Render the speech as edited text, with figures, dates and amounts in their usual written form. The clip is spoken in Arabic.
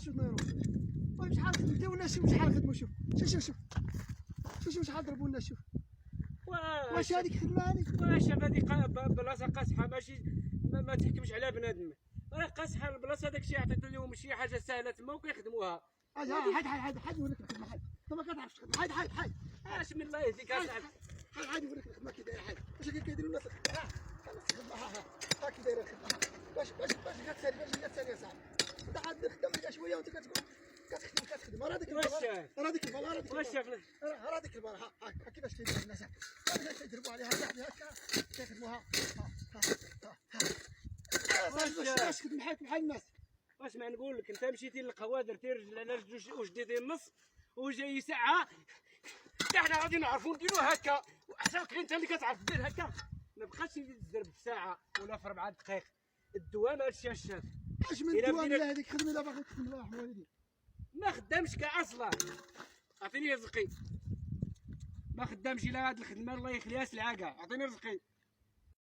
شوف ما يروح. المهم شحال خدمتي ولا شوف شحال خدموا. شوف شحال ضربوا لنا. شوف واش هذيك خدمه هذيك؟ واش هذيك بلاصه قاصحه ماشي ما تحكمش على بنادم. راه قاصحه البلاصه داكشي عطيت لهم شي حاجه سهله تما وكيخدموها. حيد وريك الخدمه. حيد انت ما كتعرفش تخدم. حيد اش من الله يهديك اصاحبي. حيد وريك الخدمه كي دايره. حيد واش كيديروا الناس. ها كي دايره الخدمه. باش كتسالي يا صاحبي. انت عاد خدام لك شويه وانت كتقول كتخدم. راه ديك البلاصه راه ديك البلاصه ها كيفاش كيديروا الناس كيضربوا عليها هكا كيخدموها. واش خدم بحال الناس. واش ما نقول لك انت مشيتي للقهوه درتي رجل على رجل وجديتي النص وجاي ساعه حنا غادي نعرفوا نديروا هكا. وحسابك غير انت اللي كتعرف دير هكا. ما بقاش يدير في ساعه ولا في 4 دقائق. الدوام هادشي الشاف. اش من الدوام هذيك خدمه الا باغي تخدم الله يرحم والديك. ما خدامش كاع اصلا. عطيني رزقي. ما خدامش الا هاد الخدمه الله يخليها سلعه كاع. عطيني رزقي.